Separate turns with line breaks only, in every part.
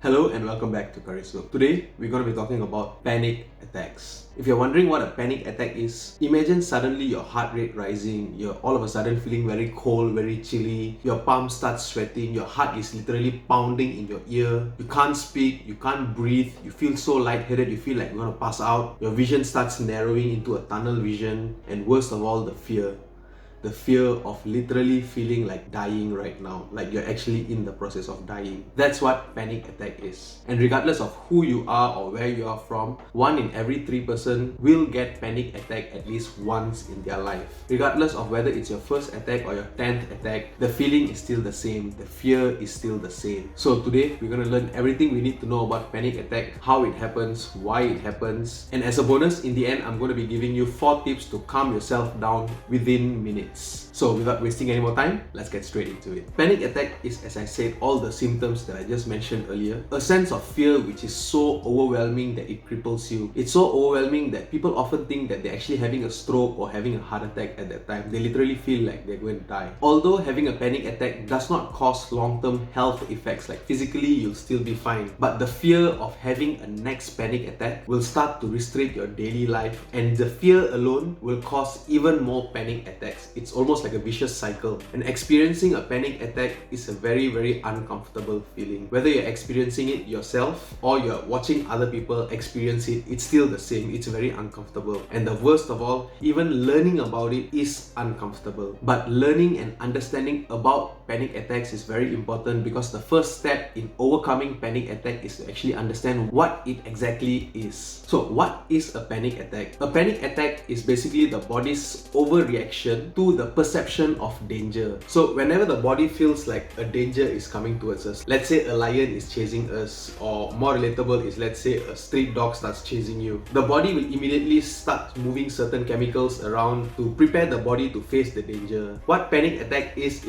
Hello and welcome back to Courage Loop. Today we're going to be talking about panic attacks. If you're wondering what a panic attack is, imagine suddenly your heart rate rising, you're all of a sudden feeling very cold, very chilly, your palms start sweating, your heart is literally pounding in your ear, you can't speak, you can't breathe, you feel so lightheaded, you feel like you're going to pass out, your vision starts narrowing into a tunnel vision, and worst of all, the fear. The fear of literally feeling like dying right now, like you're actually in the process of dying. That's what panic attack is. And regardless of who you are or where you are from, 1 in every 3 person will get panic attack at least once in their life. Regardless of whether it's your first attack or your 10th attack, the feeling is still the same, the fear is still the same. So today we're going to learn everything we need to know about panic attack, how it happens, why it happens, and as a bonus, in the end I'm going to be giving you 4 tips to calm yourself down within minutes. So without wasting any more time, let's get straight into it. Panic attack is, as I said, all the symptoms that I just mentioned earlier. A sense of fear which is so overwhelming that it cripples you. It's so overwhelming that people often think that they're actually having a stroke or having a heart attack at that time. They literally feel like they're going to die. Although having a panic attack does not cause long-term health effects, like physically you'll still be fine, but the fear of having a next panic attack will start to restrict your daily life, and the fear alone will cause even more panic attacks. It's almost like a vicious cycle, and experiencing a panic attack is a very uncomfortable feeling. Whether you're experiencing it yourself or you're watching other people experience it, it's still the same. It's very uncomfortable, and the worst of all, even learning about it is uncomfortable. But learning and understanding about panic attacks is very important, because the first step in overcoming panic attack is to actually understand what it exactly is. So what is a panic attack? A panic attack is basically the body's overreaction to the perception of danger. So whenever the body feels like a danger is coming towards us, let's say a lion is chasing us, or more relatable is, let's say a street dog starts chasing you, the body will immediately start moving certain chemicals around to prepare the body to face the danger. What panic attack is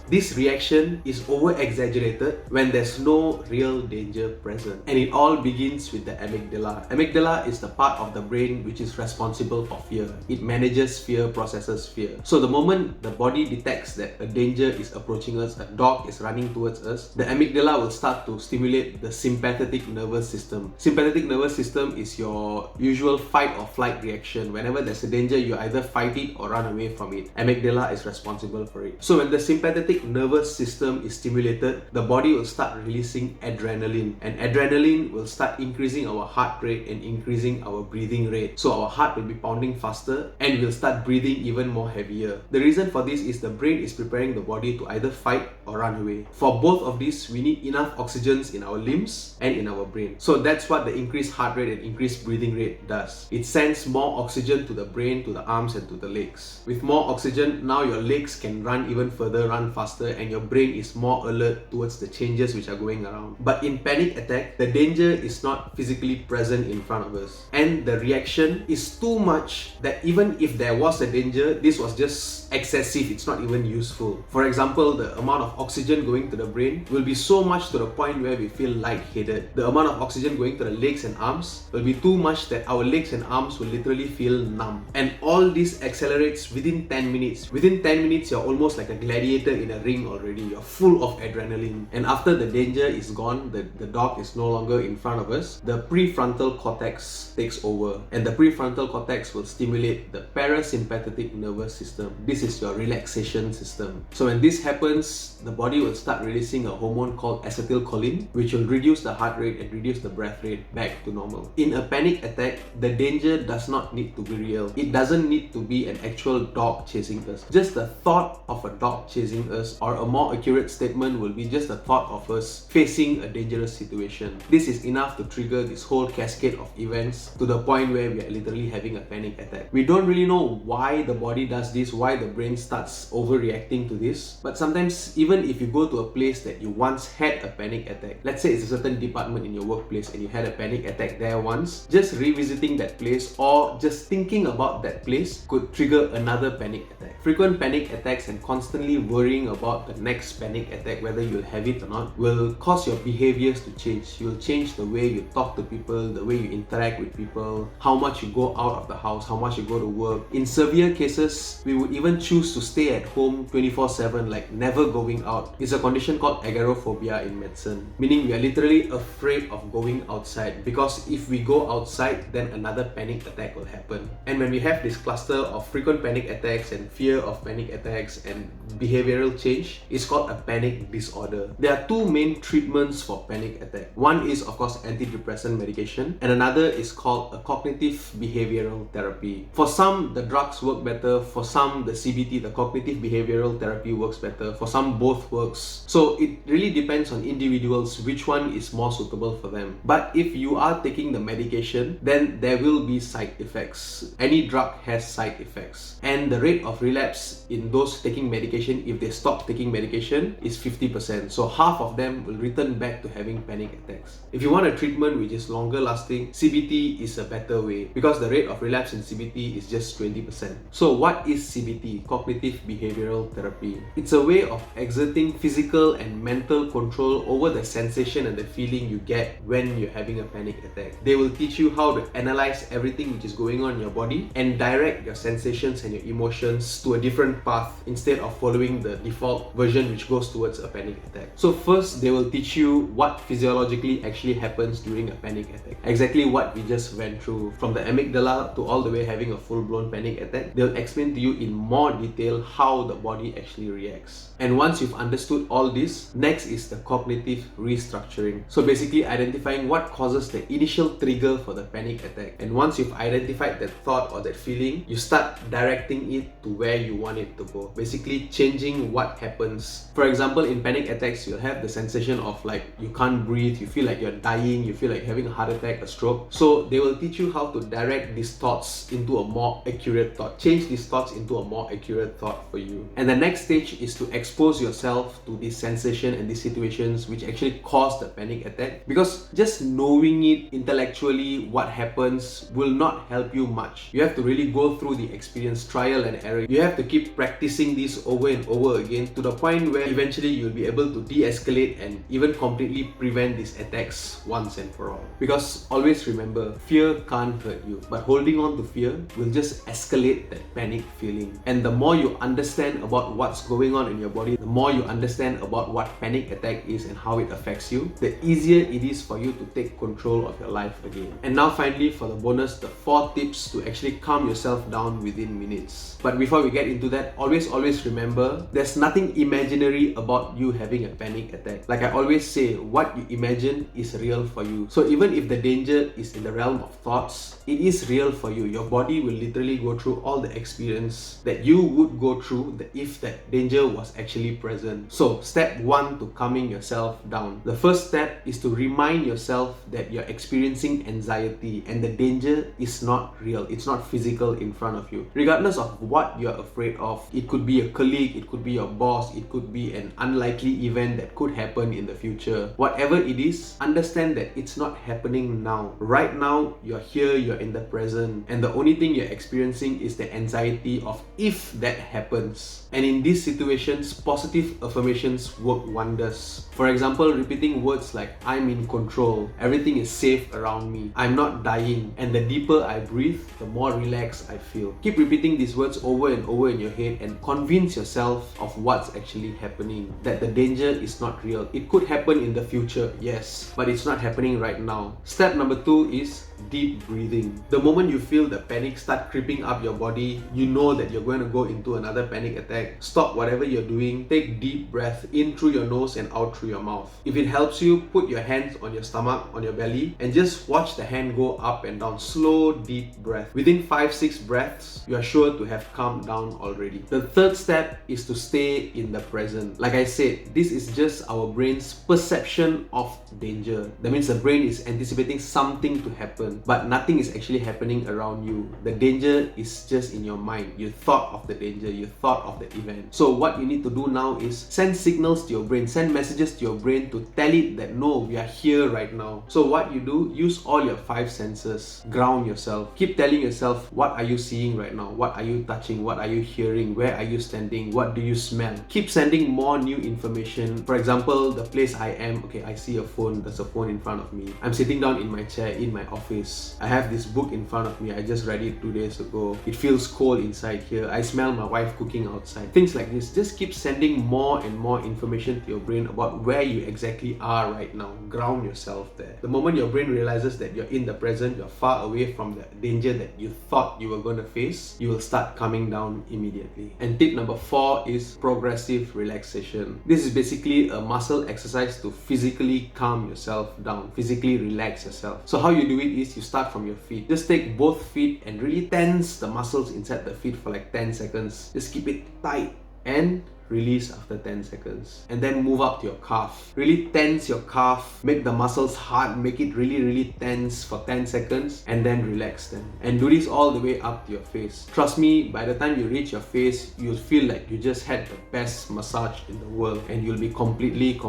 this reaction is over-exaggerated when there's no real danger present. And it all begins with the amygdala. Amygdala is the part of the brain which is responsible for fear. It manages fear, processes fear. So the moment the body detects that a danger is approaching us, a dog is running towards us, the amygdala will start to stimulate the sympathetic nervous system. Sympathetic nervous system is your usual fight or flight reaction. Whenever there's a danger, you either fight it or run away from it. Amygdala is responsible for it. So when the sympathetic nervous system is stimulated, the body will start releasing adrenaline, and adrenaline will start increasing our heart rate and increasing our breathing rate. So our heart will be pounding faster and we'll start breathing even more heavier. The reason for this is the brain is preparing the body to either fight or run away. For both of these, we need enough oxygens in our limbs and in our brain. So that's what the increased heart rate and increased breathing rate does. It sends more oxygen to the brain, to the arms and to the legs. With more oxygen, now your legs can run even further, run faster, and your brain is more alert towards the changes which are going around. But in panic attack, the danger is not physically present in front of us, and the reaction is too much that even if there was a danger, this was just excessive, it's not even useful. For example, the amount of oxygen going to the brain will be so much to the point where we feel lightheaded. The amount of oxygen going to the legs and arms will be too much that our legs and arms will literally feel numb. And all this accelerates within 10 minutes. Within 10 minutes, you're almost like a gladiator in a ring already. You're full of adrenaline. And after the danger is gone, the dog is no longer in front of us, the prefrontal cortex takes over. And the prefrontal cortex will stimulate the parasympathetic nervous system. This is your relaxation system. So when this happens, the body will start releasing a hormone called acetylcholine, which will reduce the heart rate and reduce the breath rate back to normal. In a panic attack, the danger does not need to be real. It doesn't need to be an actual dog chasing us. Just the thought of a dog chasing us, or a more accurate statement will be just the thought of us facing a dangerous situation. This is enough to trigger this whole cascade of events to the point where we are literally having a panic attack. We don't really know why the body does this, why the brain starts overreacting to this, but sometimes even if you go to a place that you once had a panic attack, let's say it's a certain department in your workplace and you had a panic attack there once, just revisiting that place or just thinking about that place could trigger another panic attack. Frequent panic attacks and constantly worrying about the next panic attack, whether you'll have it or not, will cause your behaviors to change. You'll change the way you talk to people, the way you interact with people, how much you go out of the house, how much you go to work. In severe cases, we would even choose to stay at home 24/7, like never going out. It's a condition called agoraphobia in medicine, meaning we are literally afraid of going outside, because if we go outside, then another panic attack will happen. And when we have this cluster of frequent panic attacks and fear of panic attacks and behavioral change, it's called a panic disorder. There are two main treatments for panic attack. One is, of course, antidepressant medication, and another is called a cognitive behavioral therapy. For some, the drugs work better. For some, the CBT, the cognitive behavioral therapy, works better. For some, both works. So it really depends on individuals which one is more suitable for them. But if you are taking the medication, then there will be side effects. Any drug has side effects, and the rate of relapse in those taking medication, if they stop taking medication, is 50%. So half of them will return back to having panic attacks. If you want a treatment which is longer lasting, CBT is a better way, because the rate of relapse in CBT is just 20%. So what is CBT, cognitive behavioral therapy? It's a way of exerting physical and mental control over the sensation and the feeling you get when you're having a panic attack. They will teach you how to analyze everything which is going on in your body and direct your sensations and your emotions to a different path instead of following the default version which goes towards a panic attack. So first, they will teach you what physiologically actually happens during a panic attack. Exactly what we just went through, from the amygdala to all the way having a full-blown panic attack. They'll explain to you in more detail how the body actually reacts. And once you've understood all this, next is the cognitive restructuring. So basically identifying what causes the initial trigger for the panic attack. And once you've identified that thought or that feeling, you start directing it to where you want it to go. Basically changing what happens. For example, in panic attacks, you'll have the sensation of like you can't breathe, you feel like you're dying, you feel like having a heart attack, a stroke. So they will teach you how to direct these thoughts into a more accurate thought. Change these thoughts into a more accurate thought for you. And the next stage is to expose yourself to this sensation and these situations which actually cause the panic attack, because just knowing it intellectually what happens will not help you much. You have to really go through the experience, trial and error. You have to keep practicing this over and over again to the point where eventually you'll be able to de-escalate and even completely prevent these attacks once and for all. Because always remember, fear can't hurt you, but holding on to fear will just escalate that panic feeling. And the more you understand about what's going on in your body, the more you understand about what panic attack is and how it affects you, the easier it is for you to take control of your life again. And now finally, for the bonus, the 4 tips to actually calm yourself down within minutes. But before we get into that, always remember, there's nothing imaginary about you having a panic attack. Like I always say, what you imagine is real for you. So even if the danger is in the realm of thoughts, it is real for you. Your body will literally go through all the experience that you would go through if that danger was actually present. So step 1 to calming yourself down. The first step is to remind yourself that you're experiencing anxiety and the danger is not real. It's not physical in front of you. Regardless of what you're afraid of, it could be a colleague, it could be your boss, it could be an unlikely event that could happen in the future. Whatever it is, understand that it's not happening now. Right now, you're here, you're in the present, and the only thing you're experiencing is the anxiety of if that happens. And in these situations, positive affirmations work wonders. For example, repeating words like I'm in control, everything is safe around me, I'm not dying, and the deeper I breathe, the more relaxed I feel. Keep repeating these words over and over in your head and convince yourself of what's actually happening, that the danger is not real. It could happen in the future, yes, but it's not happening right now. Step number 2 is deep breathing. The moment you feel the panic start creeping up your body, you know that you're going to go into another panic attack. Stop whatever you're doing, take deep breath in through your nose and out through your mouth. If it helps you, put your hands on your stomach, on your belly, and just watch the hand go up and down. Slow, deep breath. Within 5-6 breaths, you are sure to have calmed down already. The third step is to stay in the present. Like I said, this is just our brain's perception of danger. That means the brain is anticipating something to happen, but nothing is actually happening around you. The danger is just in your mind. You thought of the danger, you thought of the event. So what you need to do now is send signals to your brain, send messages to your brain to tell it that no, we are here right now. So what you do, use all your 5 senses, ground yourself, keep telling yourself, what are you seeing right now? What are you touching? What are you hearing? Where are you standing? What do you smell? Keep sending more new information. For example, the place I am, okay, I see a phone, there's a phone in front of me. I'm sitting down in my chair in my office. I have this book in front of me. I just read it 2 days ago. It feels cold inside here. I smell my wife cooking outside. Things like this. Just keep sending more and more information to your brain about where you exactly are right now. Ground yourself there. The moment your brain realizes that you're in the present, you're far away from the danger that you thought you were going to face, you will start coming down immediately. And tip number 4 is progressive relaxation. This is basically a muscle exercise to physically calm yourself down, physically relax yourself. So how you do it is you start from your feet. Just take both feet and really tense the muscles inside the feet for like 10 seconds. Just keep it tight and release after 10 seconds. And then move up to your calf. Really tense your calf, make the muscles hard, make it really tense for 10 seconds, and then relax them. And do this all the way up to your face. Trust me, by the time you reach your face, you'll feel like you just had the best massage in the world, and you'll be completely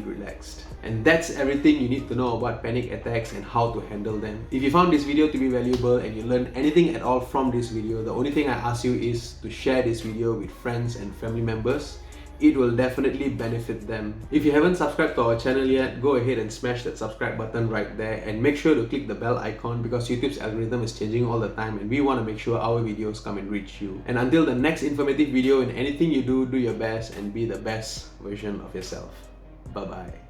relaxed. And that's everything you need to know about panic attacks and how to handle them. If you found this video to be valuable and you learned anything at all from this video, the only thing I ask you is to share this video with friends and family members. It will definitely benefit them. If you haven't subscribed to our channel yet, go ahead and smash that subscribe button right there, and make sure to click the bell icon because YouTube's algorithm is changing all the time and we want to make sure our videos come and reach you. And until the next informative video, in anything you do, do your best and be the best version of yourself. Bye bye.